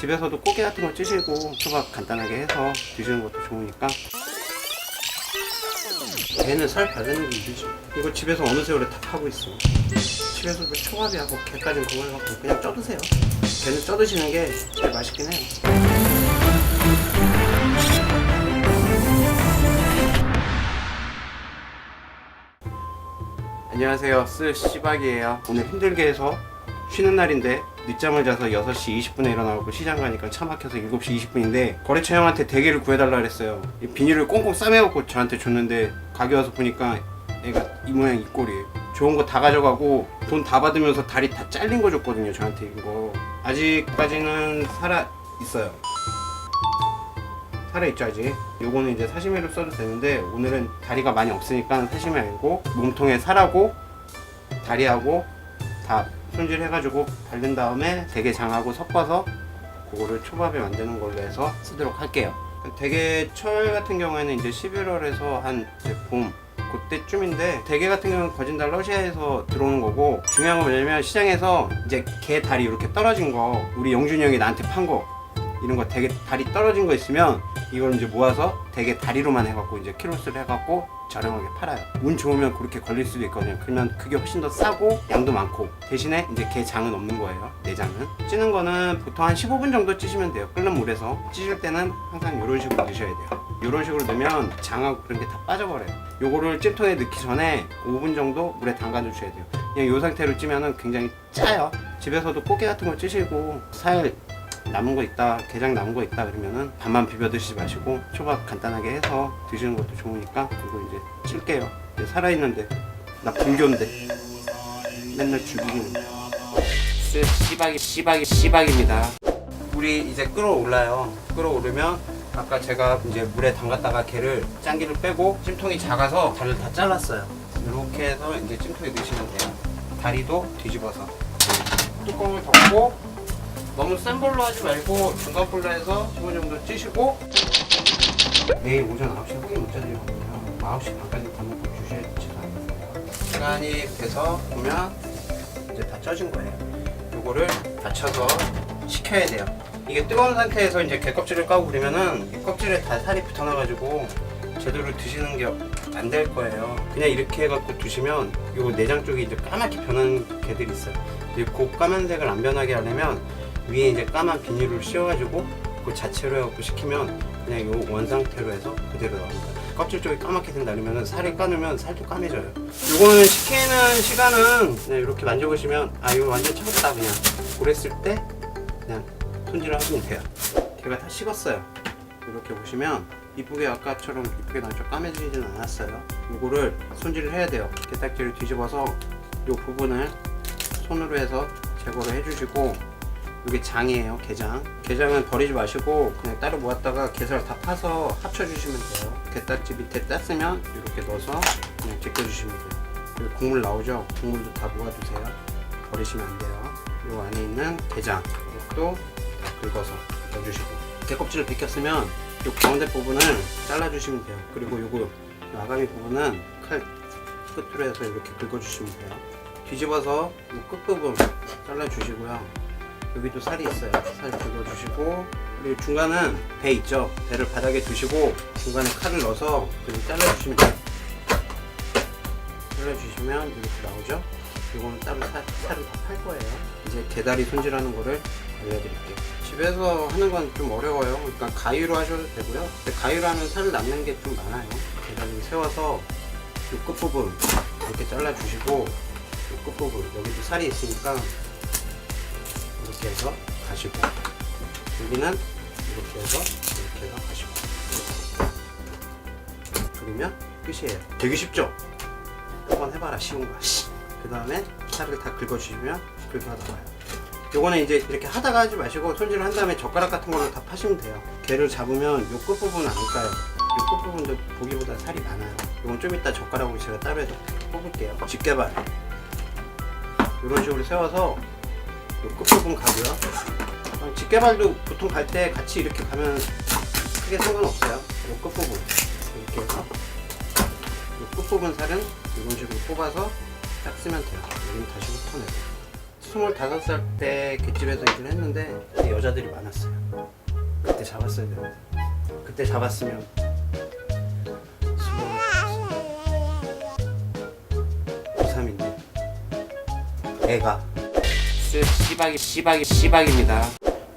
집에서도 고기 같은 거 찌시고 초밥 간단하게 해서 드시는 것도 좋으니까. 개는 살 바르는 게 힘들지. 이거 집에서 어느 세월에 다 하고 있어. 집에서도 초밥이하고 개까지는 그걸 갖고 그냥 쪄드세요. 개는 쪄드시는 게 제일 맛있긴 해요. 안녕하세요, 쓰시박이에요. 오늘 힘들게 해서 쉬는 날인데 늦잠을 자서 6시 20분에 일어나고 시장 가니까 차 막혀서 7시 20분인데 거래처 형한테 대게를 구해달라 그랬어요. 이 비닐을 꽁꽁 싸매갖고 저한테 줬는데 가게 와서 보니까 애가 이 모양 이 꼴이에요. 좋은 거 다 가져가고 돈 다 받으면서 다리 다 잘린 거 줬거든요, 저한테. 이거 아직까지는 살아있어요. 살아있죠 아직. 요거는 이제 사시미로 써도 되는데 오늘은 다리가 많이 없으니까 사시미 아니고 몸통에 살하고 다리하고 다 손질해가지고 바른 다음에 대게장하고 섞어서 그거를 초밥에 만드는 걸로 해서 쓰도록 할게요. 대게철 같은 경우에는 이제 11월에서 한 이제 봄 그때쯤인데, 대게 같은 경우는 거진달 러시아에서 들어오는 거고, 중요한 건 뭐냐면 시장에서 이제 게 다리 이렇게 떨어진 거, 우리 영준이 형이 나한테 판 거, 이런 거 대게 다리 떨어진 거 있으면 이걸 이제 모아서 대게 다리로만 해갖고 이제 키로수를 해갖고 저렴하게 팔아요. 운 좋으면 그렇게 걸릴 수도 있거든요. 그러면 그게 훨씬 더 싸고 양도 많고, 대신에 이제 게 장은 없는 거예요. 내장은. 찌는 거는 보통 한 15분 정도 찌시면 돼요. 끓는 물에서. 찌실 때는 항상 이런 식으로 넣으셔야 돼요. 이런 식으로 넣으면 장하고 그런 게 다 빠져버려요. 요거를 찜통에 넣기 전에 5분 정도 물에 담가 주셔야 돼요. 그냥 이 상태로 찌면은 굉장히 짜요. 집에서도 꽃게 같은 거 찌시고 살 남은 거 있다, 게장 남은 거 있다 그러면은 밥만 비벼 드시지 마시고 초밥 간단하게 해서 드시는 것도 좋으니까 그거 이제 찔게요. 이제 살아있는데 나 불교인데 맨날 죽이기는 씨박입니다. 물이 이제 끓어올라요. 끓어오르면 아까 제가 이제 물에 담갔다가 게를 짠기를 빼고, 찜통이 작아서 다리를 다 잘랐어요. 이렇게 해서 이제 찜통에 넣으시면 돼요. 다리도 뒤집어서 뚜껑을 덮고, 너무 센 불로 하지 말고 중간 불로 해서 15분 정도 찌시고, 내일 오전 9시에 고기 못 자드리거든요. 9시 반까지 다 먹고 주셔야 되잖아요. 시간이 돼서 보면 이제 다 쪄진 거예요. 요거를 받쳐서 식혀야 돼요. 이게 뜨거운 상태에서 이제 게 껍질을 까고 그러면은 이 껍질에 다 살이 붙어나가지고 제대로 드시는 게 안 될 거예요. 그냥 이렇게 해갖고 드시면 요 내장 쪽이 이제 까맣게 변하는 게들이 있어요. 이제 그 까만색을 안 변하게 하려면 위에 이제 까만 비닐을 씌워가지고 그 자체로 해갖고 식히면 그냥 요 원상태로 해서 그대로 나옵니다. 껍질 쪽이 까맣게 된다 그러면 살을 까놓으면 살도 까매져요. 요거는 식히는 시간은 그냥 이렇게 만져보시면 아 이거 완전 차갑다, 그냥 그랬을 때 그냥 손질을 하시면 돼요. 게가 다 식었어요. 이렇게 보시면 이쁘게 아까처럼 이쁘게 나죠. 까매지진 않았어요. 요거를 손질을 해야 돼요. 게딱지를 뒤집어서 요 부분을 손으로 해서 제거를 해주시고, 이게 장이에요. 게장. 게장은 버리지 마시고 그냥 따로 모았다가 게살 다 파서 합쳐주시면 돼요. 게딱지 밑에 땄으면 이렇게 넣어서 그냥 제껴주시면 돼요. 그리고 국물 나오죠? 국물도 다 모아두세요. 버리시면 안 돼요. 요 안에 있는 게장 이것도 다 긁어서 넣어주시고, 게 껍질을 벗겼으면 요 가운데 부분을 잘라주시면 돼요. 그리고 요거 아가미 부분은 칼 끝으로 해서 이렇게 긁어주시면 돼요. 뒤집어서 이 끝부분 잘라주시고요. 여기도 살이 있어요. 살 긁어주시고, 그리고 중간은 배 있죠? 배를 바닥에 두시고 중간에 칼을 넣어서 그리고 잘라주시면 돼요. 잘라주시면 이렇게 나오죠? 이거는 따로 살을 다 팔 거예요. 이제 게다리 손질하는 거를 알려드릴게요. 집에서 하는 건 좀 어려워요. 그러니까 가위로 하셔도 되고요. 근데 가위로 하면 살 남는 게 좀 많아요. 게다리 세워서 이 끝부분 이렇게 잘라주시고, 이 끝부분 여기도 살이 있으니까 이렇게 해서 가시고, 여기는 이렇게 해서 가시고, 그러면 끝이에요. 되게 쉽죠? 한번 해봐라. 쉬운 거. 그 다음에 살을 다 긁어주시면 긁어서 나와요. 요거는 이제 이렇게 하다가 하지 마시고 손질을 한 다음에 젓가락 같은 걸로 다 파시면 돼요. 게를 잡으면 요 끝부분은 안 까요. 요 끝부분도 보기보다 살이 많아요. 요건 좀 이따 젓가락으로 제가 따로 해서 뽑을게요. 집게발 이런 식으로 세워서 요 끝부분 가고요. 집게발도 보통 갈 때 같이 이렇게 가면 크게 상관없어요. 요 끝부분 이렇게 해서 요 끝부분 살은 이런 식으로 뽑아서 딱 쓰면 돼요. 여기는 다시 훑어내고 25살 때 갯집에서 일을 했는데 그때 여자들이 많았어요. 그때 잡았어야 되는데 그때 잡았으면 고3인데 애가 씨박입니다.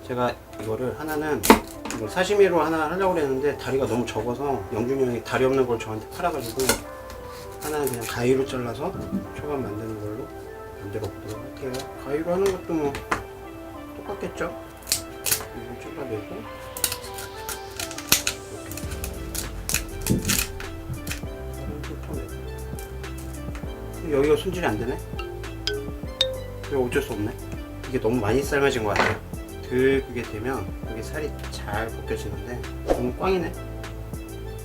제가 이거를 하나는 이거 사시미로 하나 하려고 했는데 다리가 너무 적어서 영준이 형이 다리 없는 걸 저한테 팔아가지고 하나는 그냥 가위로 잘라서 초밥 만드는 걸로 만들어 보도록 할게요. 가위로 하는 것도 뭐 똑같겠죠? 이거 잘라내고 이렇게 여기가 손질이 안 되네? 이거 어쩔 수 없네. 이게 너무 많이 삶아진 것 같아요. 그게 되면 여기 살이 잘 벗겨지는데 너무 꽝이네.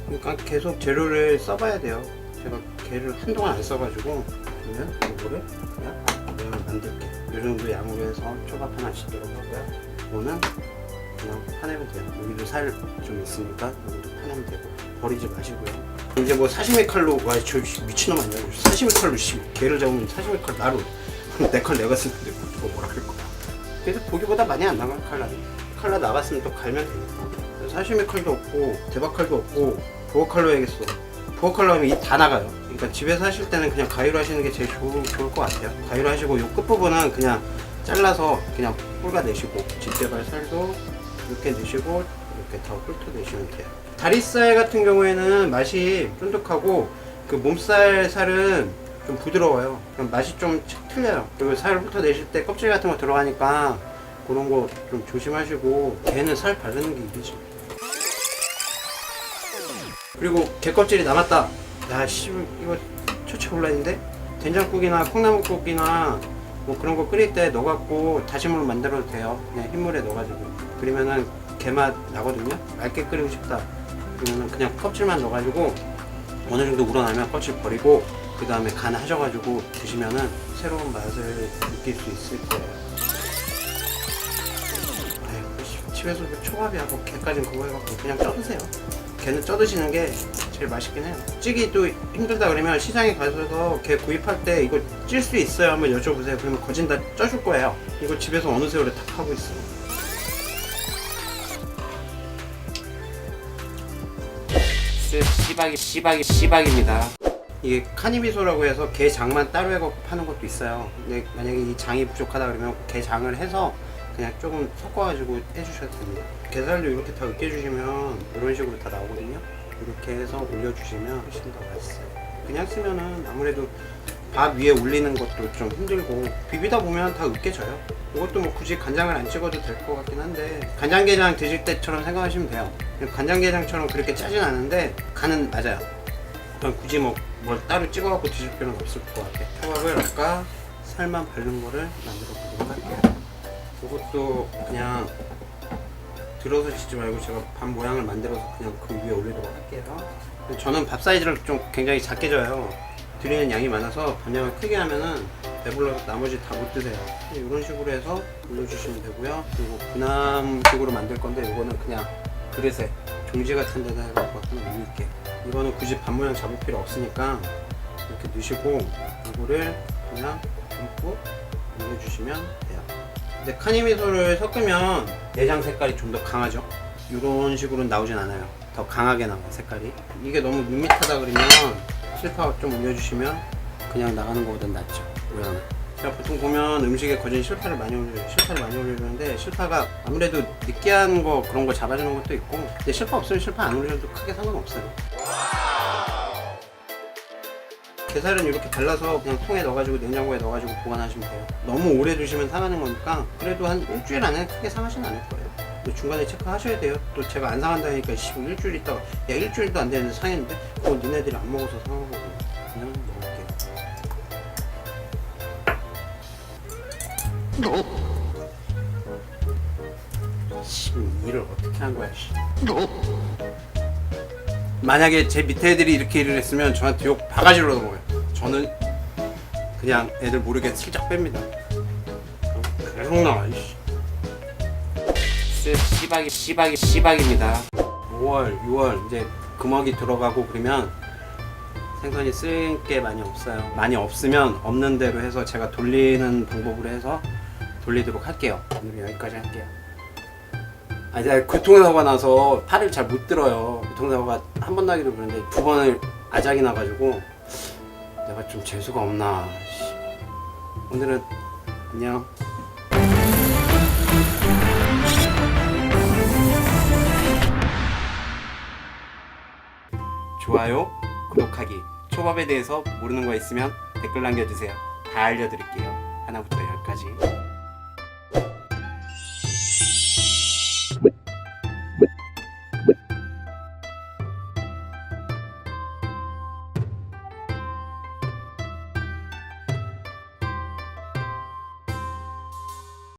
그러니까 계속 재료를 써봐야 돼요. 제가 게를 한동안 안 써가지고 그러면 이거를 그냥 모양을 만들게. 이 정도 양으로 해서 초밥 하나 짓도록 하고요. 이거는 그냥 파내면 돼요. 여기도 살 좀 있으니까 여기도 파내면 되고 버리지 마시고요. 이제 뭐 사시미 칼로 와 저 미친놈 아니야? 사시미 칼로 게를 잡으면 사시미 칼 나로 내 칼 내가 쓰는데 뭐 뭐라 할 거야. 그래서 보기보다 많이 안 나가요. 칼라 나갔으면 또 갈면 되니까. 사시미 칼도 없고 대박 칼도 없고 부엌 칼로 해야겠어. 부엌 칼로 하면 이 다 나가요. 그러니까 집에서 하실 때는 그냥 가위로 하시는 게 제일 좋을 것 같아요. 가위로 하시고 이 끝부분은 그냥 잘라서 그냥 뿔가내시고 집게발 살도 이렇게 내시고 이렇게 다 훑어내시면 돼요. 다리살 같은 경우에는 맛이 쫀득하고 그 몸살 살은 좀 부드러워요. 맛이 좀 틀려요. 그리고 살을 훑어내실 때 껍질 같은 거 들어가니까 그런 거 좀 조심하시고 걔는 살 바르는 게 일이지. 그리고 게 껍질이 남았다. 야 씨 이거 처치곤란인데? 된장국이나 콩나물국이나 뭐 그런 거 끓일 때 넣어갖고 다시물로 만들어도 돼요. 그냥 흰물에 넣어가지고. 그러면은 게맛 나거든요. 맑게 끓이고 싶다. 그러면은 그냥 껍질만 넣어가지고 어느 정도 우러나면 껍질 버리고 그 다음에 간 하셔가지고 드시면은 새로운 맛을 느낄 수 있을 거예요. 아이고, 집에서 초밥이하고 게까지는 그거 해갖고 그냥 쪄드세요. 게는 쪄드시는 게 제일 맛있긴 해요. 찌기 또 힘들다 그러면 시장에 가셔서 게 구입할 때 이거 찔 수 있어요? 한번 여쭤보세요. 그러면 거진 다 쪄줄 거예요. 이거 집에서 어느 세월에 다 하고 있어. 씨박입니다. 이게 카니비소라고 해서 게 장만 따로 해서 파는 것도 있어요. 근데 만약에 이 장이 부족하다 그러면 게 장을 해서 그냥 조금 섞어가지고 해주셔도 됩니다. 게살도 이렇게 다 으깨주시면 이런 식으로 다 나오거든요. 이렇게 해서 올려주시면 훨씬 더 맛있어요. 그냥 쓰면은 아무래도 밥 위에 올리는 것도 좀 힘들고 비비다 보면 다 으깨져요. 이것도 뭐 굳이 간장을 안 찍어도 될 것 같긴 한데 간장게장 드실 때처럼 생각하시면 돼요. 간장게장처럼 그렇게 짜진 않은데 간은 맞아요. 굳이 뭐 뭘 따로 찍어갖고 드실 필요는 없을 것 같아요. 초밥을 아까 살만 바른 거를 만들어 보도록 할게요. 이것도 그냥 들어서 짓지 말고 제가 밥 모양을 만들어서 그냥 그 위에 올리도록 할게요. 저는 밥 사이즈를 좀 굉장히 작게 줘요. 드리는 양이 많아서 반량을 크게 하면은 배불러서 나머지 다 못 드세요. 이런 식으로 해서 올려주시면 되고요. 그리고 군함식으로 만들 건데 이거는 그냥 그릇에 종지 같은 데다 해갖고 하나 올릴게요. 이거는 굳이 밥 모양 잡을 필요 없으니까 이렇게 넣으시고 이거를 그냥 듬뿍 올려주시면 돼요. 근데 카니미소를 섞으면 내장 색깔이 좀 더 강하죠. 이런 식으로는 나오진 않아요. 더 강하게 나와요, 색깔이. 이게 너무 밋밋하다 그러면 실파 좀 올려주시면 그냥 나가는 것보다 낫죠, 모양은. 제가 보통 보면 음식에 거진 실파를 많이 올려요. 실파를 많이 올리는데 실파가 아무래도 느끼한 거 그런 거 잡아주는 것도 있고 근데 실파 없으면 실파 안 올려도 크게 상관없어요. 게살은 이렇게 잘라서 그냥 통에 넣어가지고 냉장고에 넣어가지고 보관하시면 돼요. 너무 오래 두시면 상하는 거니까 그래도 한 일주일 안에 크게 상하진 않을 거예요. 중간에 체크하셔야 돼요. 또 제가 안 상한다니까 일주일 있다가 야 일주일도 안 되는데 상했는데 그거 니네들이 안 먹어서 상한 거고 그냥 먹을게요. 일을 어떻게 한 거야? 만약에 제 밑에 애들이 이렇게 일을 했으면 저한테 욕 바가지로 넘어요. 저는 그냥 애들 모르게 슬쩍 뺍니다. 계속 나와. 씨박입니다. 5월, 6월 이제 금어기 들어가고 그러면 생선이 쓸 게 많이 없어요. 많이 없으면 없는 대로 해서 제가 돌리는 방법으로 해서 돌리도록 할게요. 오늘 여기까지 할게요. 아, 제가 교통사고가 나서 팔을 잘 못 들어요. 교통사고가 한 번 나기도 그런데 두 번을 아작이 나가지고 내가 좀 재수가 없나. 오늘은 안녕. 좋아요, 구독하기, 초밥에 대해서 모르는 거 있으면 댓글 남겨주세요. 다 알려드릴게요. 하나부터 10까지.